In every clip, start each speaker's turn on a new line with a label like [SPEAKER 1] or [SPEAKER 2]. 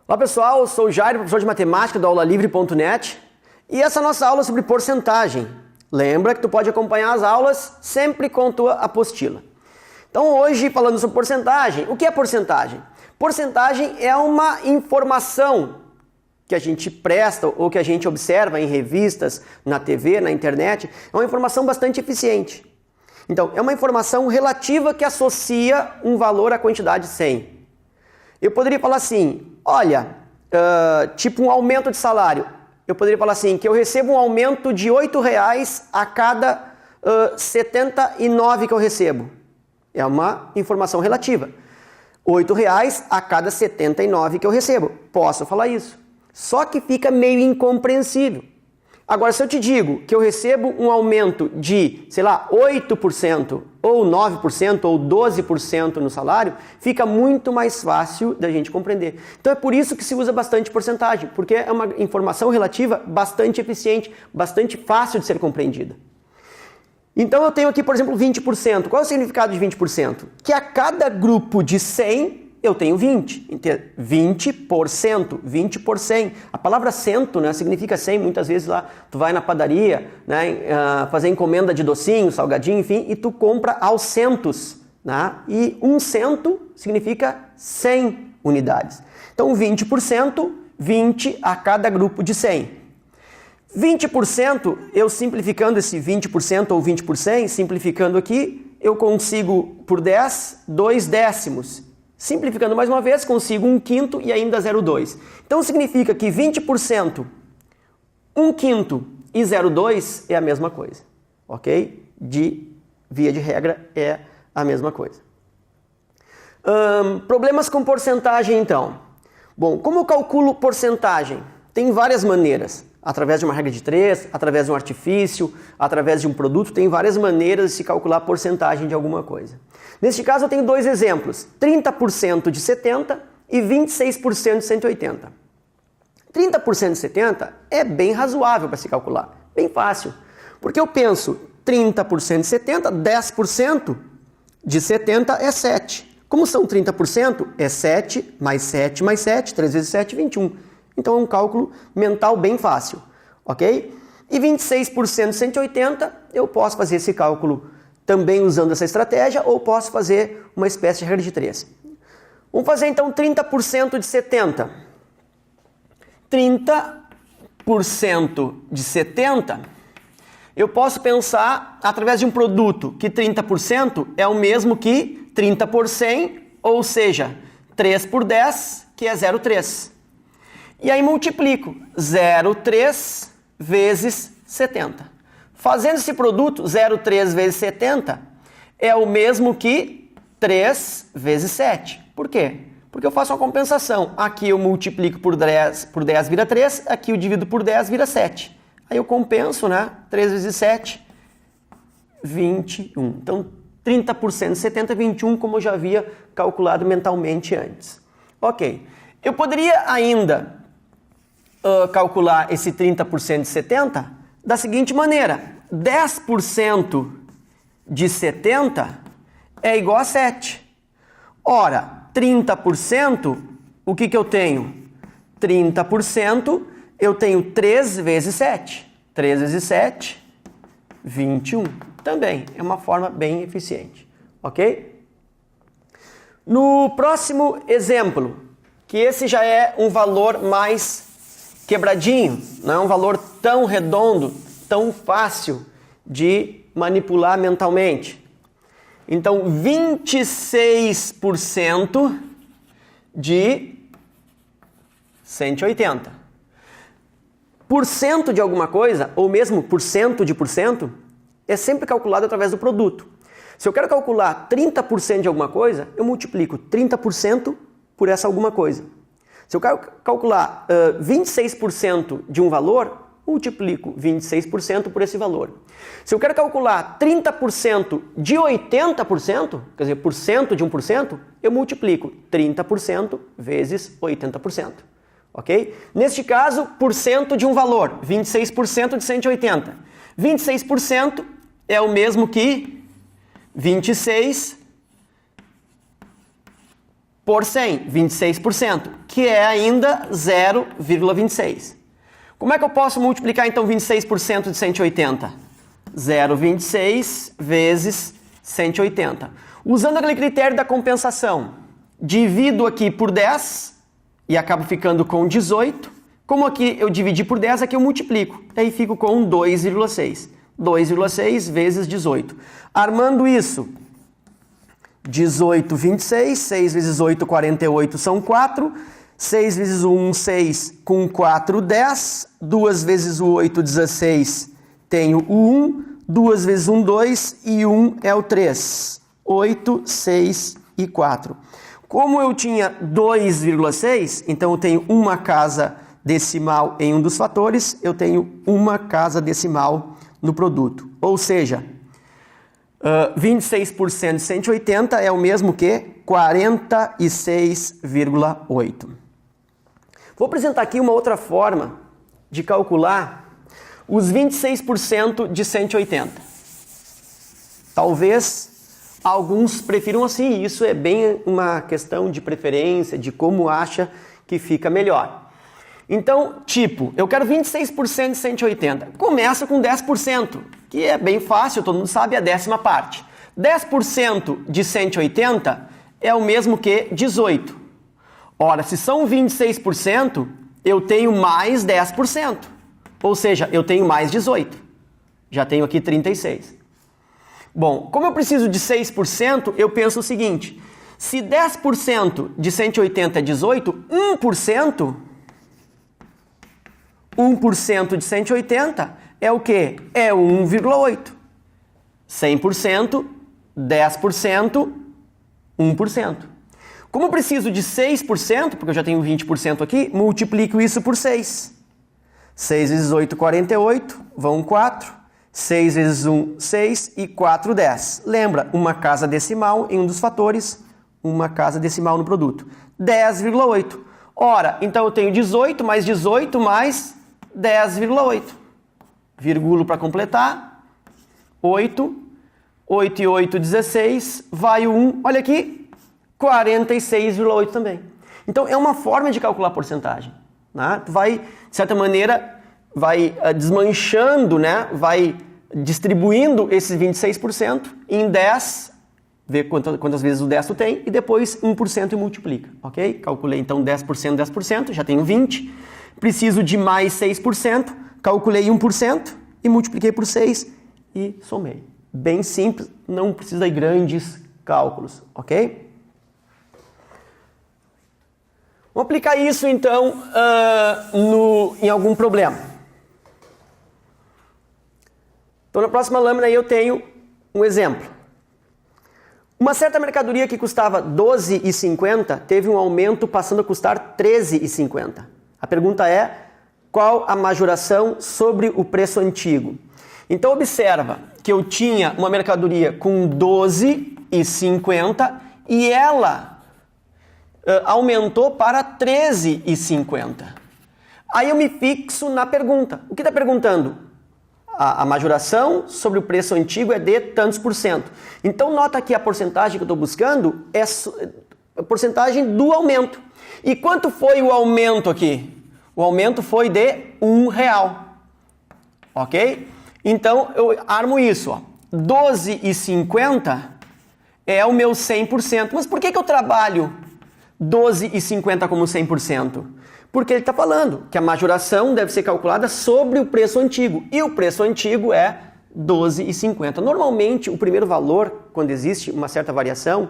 [SPEAKER 1] Olá pessoal, eu sou o Jair, professor de matemática do aulalivre.net e essa é a nossa aula sobre porcentagem. Lembra que tu pode acompanhar as aulas sempre com tua apostila. Então hoje falando sobre porcentagem, o que é porcentagem? Porcentagem é uma informação que a gente presta ou que a gente observa em revistas, na TV, na internet, é uma informação bastante eficiente. Então, é uma informação relativa que associa um valor à quantidade 100. Eu poderia falar assim, olha, tipo um aumento de salário. Eu poderia falar assim, que eu recebo um aumento de R$8 a cada 79 que eu recebo. É uma informação relativa. R$8 a cada 79 que eu recebo. Posso falar isso. Só que fica meio incompreensível. Agora, se eu te digo que eu recebo um aumento de, sei lá, 8%, ou 9%, ou 12% no salário, fica muito mais fácil da gente compreender. Então é por isso que se usa bastante porcentagem, porque é uma informação relativa bastante eficiente, bastante fácil de ser compreendida. Então eu tenho aqui, por exemplo, 20%. Qual é o significado de 20%? Que a cada grupo de 100, eu tenho 20. 20%, 20 por 100. A palavra cento, né, significa 100. Muitas vezes lá tu vai na padaria, né, fazer encomenda de docinho, salgadinho, enfim, e tu compra aos centos. Né? E 1 cento significa 100 unidades. Então 20%, 20 a cada grupo de 100. 20%, eu simplificando esse 20% ou 20 por 100, simplificando aqui, eu consigo por 10, 2 décimos. Simplificando mais uma vez, consigo 1/5 e ainda 0,2. Então significa que 20%, 1/5 e 0,2 é a mesma coisa. Ok? Via de regra é a mesma coisa. Problemas com porcentagem então. Bom, como eu calculo porcentagem? Tem várias maneiras. Através de uma regra de 3, através de um artifício, através de um produto, tem várias maneiras de se calcular a porcentagem de alguma coisa. Neste caso eu tenho dois exemplos, 30% de 70 e 26% de 180. 30% de 70 é bem razoável para se calcular, bem fácil, porque eu penso 30% de 70, 10% de 70 é 7. Como são 30%, é 7 mais 7 mais 7, 3 vezes 7, 21. Então é um cálculo mental bem fácil, ok? E 26% de 180, eu posso fazer esse cálculo também usando essa estratégia ou posso fazer uma espécie de regra de 3. Vamos fazer então 30% de 70. 30% de 70, eu posso pensar através de um produto que 30% é o mesmo que 30 por 100, ou seja, 3 por 10, que é 0,3. E aí multiplico 0,3 vezes 70. Fazendo esse produto, 0,3 vezes 70 é o mesmo que 3 vezes 7. Por quê? Porque eu faço uma compensação. Aqui eu multiplico por 10 vira 3, aqui eu divido por 10 vira 7. Aí eu compenso, né? 3 vezes 7, 21. Então 30% de 70 é 21, como eu já havia calculado mentalmente antes. Ok. Eu poderia ainda calcular esse 30% de 70 da seguinte maneira. 10% de 70 é igual a 7. Ora, 30%, o que eu tenho? 30%, eu tenho 3 vezes 7. 3 vezes 7, 21. Também é uma forma bem eficiente. Ok? No próximo exemplo, que esse já é um valor mais quebradinho, não é um valor tão redondo, tão fácil de manipular mentalmente. Então, 26% de 180. Porcento de alguma coisa, ou mesmo porcento de porcento, é sempre calculado através do produto. Se eu quero calcular 30% de alguma coisa, eu multiplico 30% por essa alguma coisa. Se eu quero calcular 26% de um valor, multiplico 26% por esse valor. Se eu quero calcular 30% de 80%, quer dizer, por cento de 1%, eu multiplico 30% vezes 80%. Ok? Neste caso, porcento de um valor, 26% de 180. 26% é o mesmo que 26 por 100, 26%, que é ainda 0,26. Como é que eu posso multiplicar então 26% de 180? 0,26 vezes 180. Usando aquele critério da compensação, divido aqui por 10 e acabo ficando com 18. Como aqui eu dividi por 10, aqui eu multiplico. Aí fico com 2,6. 2,6 vezes 18. Armando isso, 18, 26, 6 vezes 8, 48 são 4. 6 vezes 1, 6, com 4, 10. 2 vezes o 8, 16, tenho o 1. 2 vezes 1, 2 e 1 é o 3. 8, 6 e 4. Como eu tinha 2,6, então eu tenho uma casa decimal em um dos fatores, eu tenho uma casa decimal no produto. Ou seja, 26% de 180 é o mesmo que 46,8. Vou apresentar aqui uma outra forma de calcular os 26% de 180. Talvez alguns prefiram assim, isso é bem uma questão de preferência, de como acha que fica melhor. Então, tipo, eu quero 26% de 180. Começa com 10%, que é bem fácil, todo mundo sabe, a décima parte. 10% de 180 é o mesmo que 18. Ora, se são 26%, eu tenho mais 10%. Ou seja, eu tenho mais 18. Já tenho aqui 36. Bom, como eu preciso de 6%, eu penso o seguinte. Se 10% de 180 é 18, 1% de 180 é o quê? É 1,8. 100%, 10%, 1%. Como eu preciso de 6%, porque eu já tenho 20% aqui, multiplico isso por 6. 6 vezes 8, 48, vão 4. 6 vezes 1, 6 e 4, 10. Lembra, uma casa decimal em um dos fatores, uma casa decimal no produto. 10,8. Ora, então eu tenho 18 mais 10,8. Vírgula para completar. 8. 8 e 8, 16. Vai o 1. Olha aqui. 46,8 também. Então, é uma forma de calcular a porcentagem. Né? Tu vai, de certa maneira, vai desmanchando, né? Vai distribuindo esses 26% em 10, vê quantas vezes o 10 tu tem, e depois 1% e multiplica, ok? Calculei então 10%, 10%, já tenho 20%. Preciso de mais 6%, calculei 1% e multipliquei por 6 e somei. Bem simples, não precisa de grandes cálculos, ok? Vamos aplicar isso, então, em algum problema. Então, na próxima lâmina aí eu tenho um exemplo. Uma certa mercadoria que custava R$ 12,50 teve um aumento passando a custar R$ 13,50. A pergunta é, qual a majoração sobre o preço antigo? Então, observa que eu tinha uma mercadoria com R$ 12,50 e ela aumentou para R$ 13,50. Aí eu me fixo na pergunta. O que está perguntando? A majoração sobre o preço antigo é de tantos por cento. Então nota que a porcentagem que eu estou buscando é a porcentagem do aumento. E quanto foi o aumento aqui? O aumento foi de R$1. Ok? Então eu armo isso. R$ 12,50 é o meu 100%. Mas por que eu trabalho 12,50 como 100%? Porque ele está falando que a majoração deve ser calculada sobre o preço antigo. E o preço antigo é 12,50. Normalmente, o primeiro valor, quando existe uma certa variação,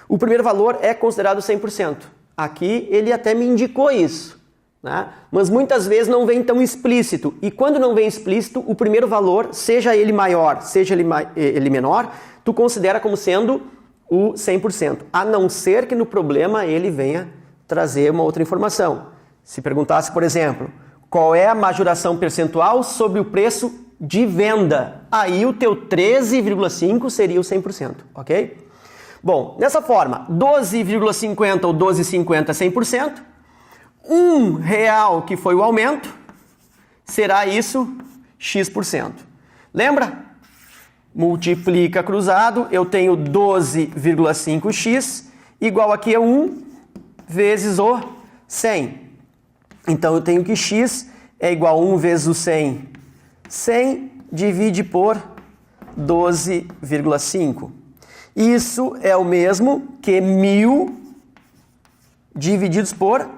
[SPEAKER 1] o primeiro valor é considerado 100%. Aqui ele até me indicou isso, né? Mas muitas vezes não vem tão explícito. E quando não vem explícito, o primeiro valor, seja ele maior, seja ele menor, tu considera como sendo o 100%. A não ser que no problema ele venha trazer uma outra informação. Se perguntasse, por exemplo, qual é a majoração percentual sobre o preço de venda? Aí o teu 13,5 seria o 100%, ok? Bom, dessa forma, 12,50 ou 12,50 100%, R$1 que foi o aumento, será isso X%. Lembra? Multiplica cruzado, eu tenho 12,5x, igual aqui a 1, vezes o 100. Então eu tenho que x é igual a 1 vezes o 100. 100 divide por 12,5. Isso é o mesmo que 1.000 divididos por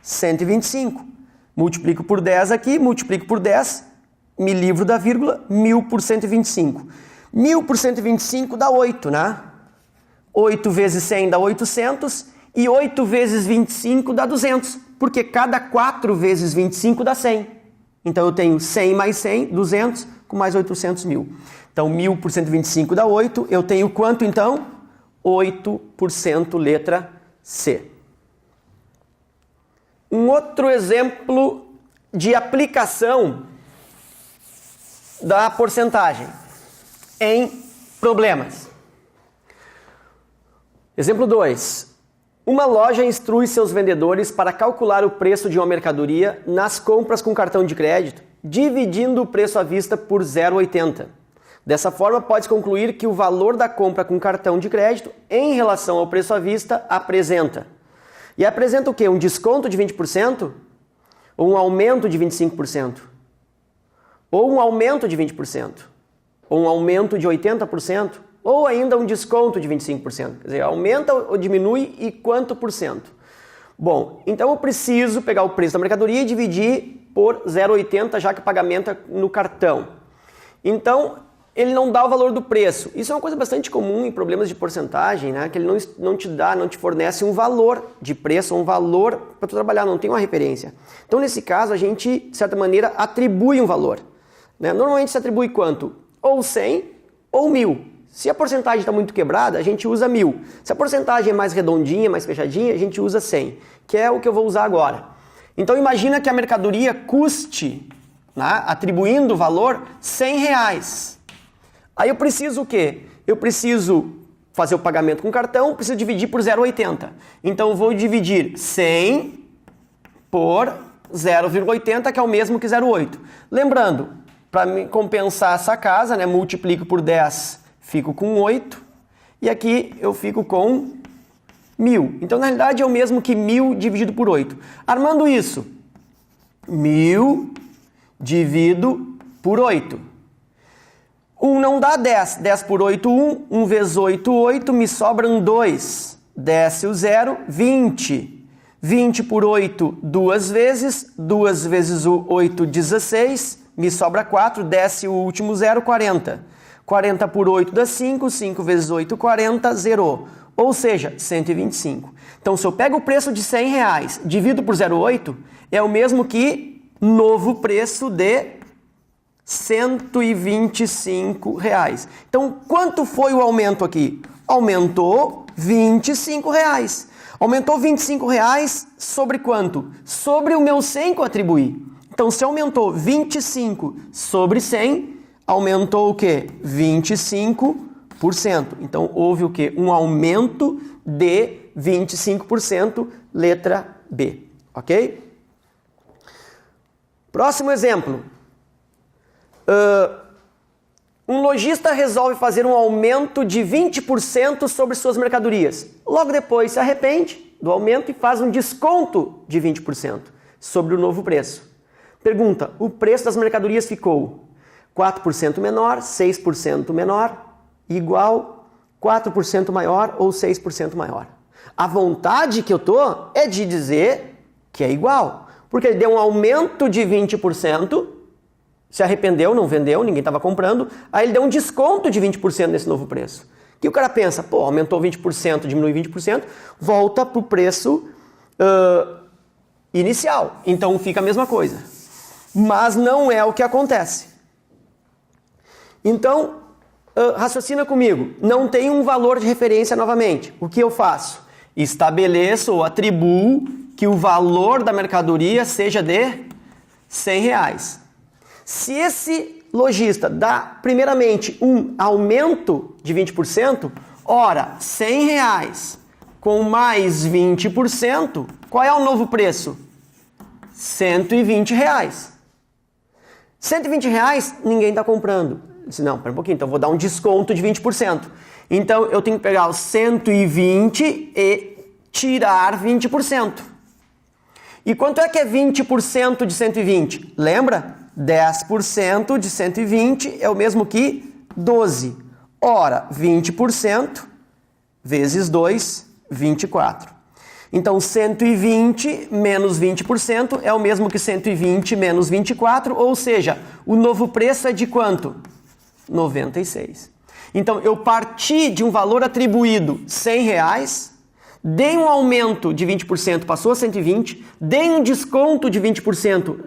[SPEAKER 1] 125. Multiplico por 10 aqui, multiplico por 10, me livro da vírgula, 1.000 por 125. 1.000 por 125 dá 8, né? 8 vezes 100 dá 800 e 8 vezes 25 dá 200, porque cada 4 vezes 25 dá 100. Então eu tenho 100 mais 100, 200, com mais 800 mil. Então 1.000 por 125 dá 8, eu tenho quanto então? 8%, letra C. Um outro exemplo de aplicação da porcentagem em problemas. Exemplo 2. Uma loja instrui seus vendedores para calcular o preço de uma mercadoria nas compras com cartão de crédito, dividindo o preço à vista por 0,80. Dessa forma, pode concluir que o valor da compra com cartão de crédito em relação ao preço à vista apresenta. E apresenta o quê? Um desconto de 20%? Ou um aumento de 25%? Ou um aumento de 20%? Ou um aumento de 80%? Ou ainda um desconto de 25%? Quer dizer, aumenta ou diminui e quanto por cento? Bom, então eu preciso pegar o preço da mercadoria e dividir por 0,80, já que o pagamento é no cartão. Então, ele não dá o valor do preço. Isso é uma coisa bastante comum em problemas de porcentagem, né? Que ele não te fornece um valor de preço, um valor para tu trabalhar, não tem uma referência. Então, nesse caso, a gente, de certa maneira, atribui um valor, né? Normalmente se atribui quanto? Ou 100 ou 1.000. Se a porcentagem está muito quebrada, a gente usa 1.000. Se a porcentagem é mais redondinha, mais fechadinha, a gente usa 100, que é o que eu vou usar agora. Então, imagina que a mercadoria custe, né, atribuindo o valor, R$100. Aí eu preciso o quê? Eu preciso fazer o pagamento com cartão, preciso dividir por 0,80. Então eu vou dividir 100 por 0,80, que é o mesmo que 0,8. Lembrando, para me compensar essa casa, né, multiplico por 10, fico com 8. E aqui eu fico com 1.000. Então na realidade é o mesmo que 1.000 dividido por 8. Armando isso, 1.000 dividido por 8. 1 não dá 10. 10 por 8, 1. 1 vezes 8, 8. Me sobram 2. Desce o 0, 20. 20 por 8, 2 vezes. 2 vezes o 8, 16. Me sobra 4. Desce o último 0, 40. 40 por 8 dá 5. 5 vezes 8, 40. Zerou. Ou seja, 125. Então, se eu pego o preço de R$100, divido por 0,8, é o mesmo que novo preço de R$125. Então, quanto foi o aumento aqui? Aumentou R$25. Aumentou R$25 sobre quanto? Sobre o meu 100 que eu atribuí. Então, se aumentou 25 sobre 100, aumentou o quê? 25%. Então, houve o quê? Um aumento de 25%, letra B. Ok? Próximo exemplo. Um lojista resolve fazer um aumento de 20% sobre suas mercadorias. Logo depois se arrepende do aumento e faz um desconto de 20% sobre o novo preço. Pergunta, o preço das mercadorias ficou 4% menor, 6% menor, igual 4% maior ou 6% maior. A vontade que eu tô é de dizer que é igual, porque ele deu um aumento de 20%, se arrependeu, não vendeu, ninguém estava comprando, aí ele deu um desconto de 20% nesse novo preço. Que o cara pensa, pô, aumentou 20%, diminui 20%, volta para o preço inicial. Então fica a mesma coisa. Mas não é o que acontece. Então, raciocina comigo. Não tem um valor de referência novamente. O que eu faço? Estabeleço ou atribuo que o valor da mercadoria seja de R$100. Se esse lojista dá, primeiramente, um aumento de 20%, ora, R$100 com mais 20%, qual é o novo preço? R$120. R$120 ninguém está comprando. Eu disse, não, pera um pouquinho, então eu vou dar um desconto de 20%. Então eu tenho que pegar os 120 e tirar 20%. E quanto é que é 20% de 120? Lembra? 10% de 120 é o mesmo que 12. Ora, 20% vezes 2, 24. Então, 120 menos 20% é o mesmo que 120 menos 24, ou seja, o novo preço é de quanto? 96. Então, eu parti de um valor atribuído R$100, dei um aumento de 20%, passou a 120, dei um desconto de 20%,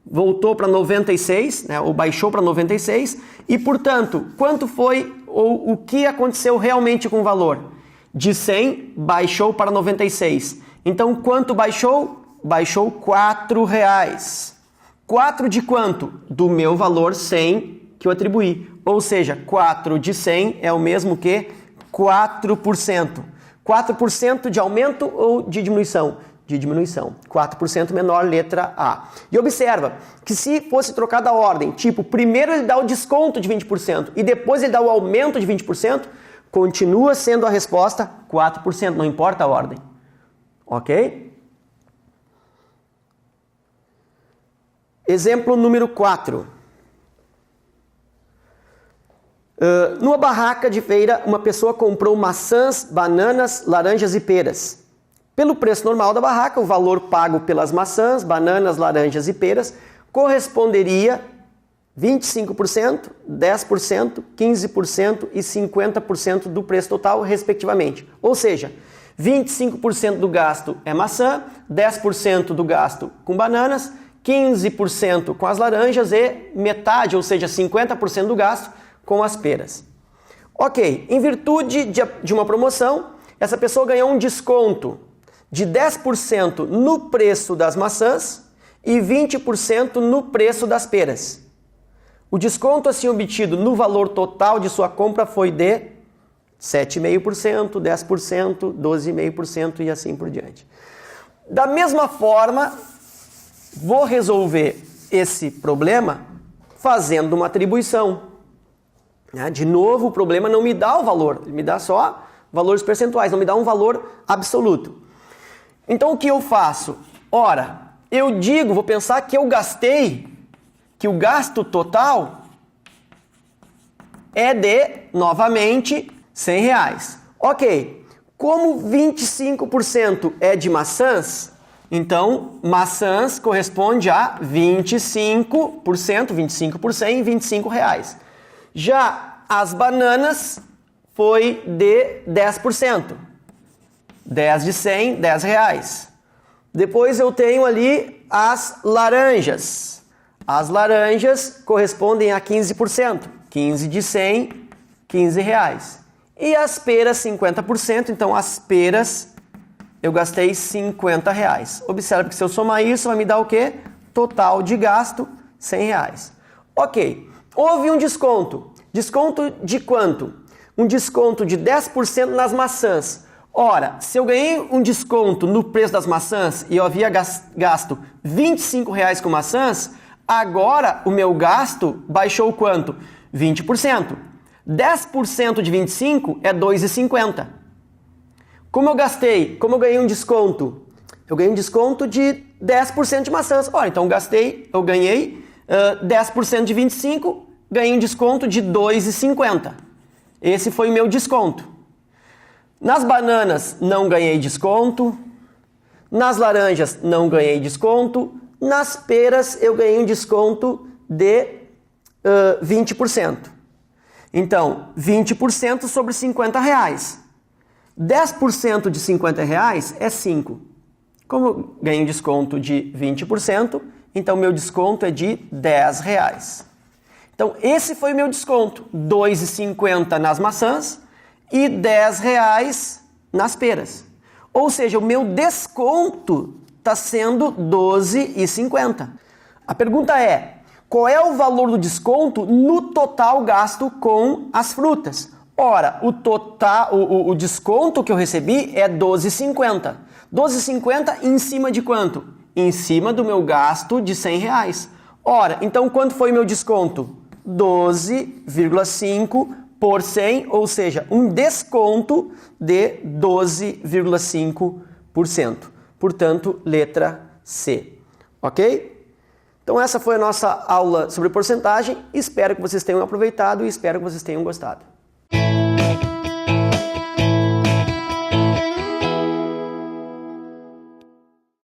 [SPEAKER 1] voltou para 96, né, ou baixou para 96, e, portanto, quanto foi ou o que aconteceu realmente com o valor? De 100, baixou para 96. Então, quanto baixou? Baixou R$4. 4 de quanto? Do meu valor 100 que eu atribuí. Ou seja, 4 de 100 é o mesmo que 4%. 4% de aumento ou de diminuição? De diminuição. 4% menor, letra A. E observa que se fosse trocada a ordem, tipo, primeiro ele dá o desconto de 20% e depois ele dá o aumento de 20%, continua sendo a resposta 4%, não importa a ordem. Ok? Exemplo número 4. Numa barraca de feira, uma pessoa comprou maçãs, bananas, laranjas e peras. Pelo preço normal da barraca, o valor pago pelas maçãs, bananas, laranjas e peras corresponderia 25%, 10%, 15% e 50% do preço total, respectivamente. Ou seja, 25% do gasto é maçã, 10% do gasto com bananas, 15% com as laranjas e metade, ou seja, 50% do gasto com as peras. Ok, em virtude de uma promoção, essa pessoa ganhou um desconto de 10% no preço das maçãs e 20% no preço das peras. O desconto assim obtido no valor total de sua compra foi de 7,5%, 10%, 12,5% e assim por diante. Da mesma forma, vou resolver esse problema fazendo uma atribuição. De novo, o problema não me dá o valor, ele me dá só valores percentuais, não me dá um valor absoluto. Então o que eu faço? Ora, eu digo, vou pensar que eu gastei, que o gasto total é de, novamente, R$100. Ok, como 25% é de maçãs, então maçãs corresponde a 25%, 25 por 100, R$25. Já as bananas foi de 10%. 10 de 100, R$10. Depois eu tenho ali as laranjas. As laranjas correspondem a 15%. 15 de 100, R$15. E as peras, 50%. Então, as peras eu gastei R$50. Observe que se eu somar isso, vai me dar o quê? Total de gasto, R$100. Ok. Houve um desconto. Desconto de quanto? Um desconto de 10% nas maçãs. Ora, se eu ganhei um desconto no preço das maçãs e eu havia gasto R$25 com maçãs, agora o meu gasto baixou quanto? 20%. 10% de 25 é R$2,50. Como eu ganhei um desconto? Eu ganhei um desconto de 10% de maçãs. Ora, então eu ganhei 10% de 25, ganhei um desconto de R$2,50. Esse foi o meu desconto. Nas bananas não ganhei desconto, nas laranjas não ganhei desconto, nas peras eu ganhei um desconto de 20%. Então, 20% sobre R$50. 10% de R$50 é 5. Como eu ganhei um desconto de 20%, então meu desconto é de R$10. Então, esse foi o meu desconto, R$2,50 nas maçãs e R$10 nas peras. Ou seja, o meu desconto está sendo R$12,50. A pergunta é, qual é o valor do desconto no total gasto com as frutas? Ora, o desconto que eu recebi é R$12,50. R$12,50 em cima de quanto? Em cima do meu gasto de R$100. Ora, então quanto foi meu desconto? 12,5 por 100, ou seja, um desconto de 12,5%. Portanto, letra C. Ok? Então essa foi a nossa aula sobre porcentagem. Espero que vocês tenham aproveitado e espero que vocês tenham gostado.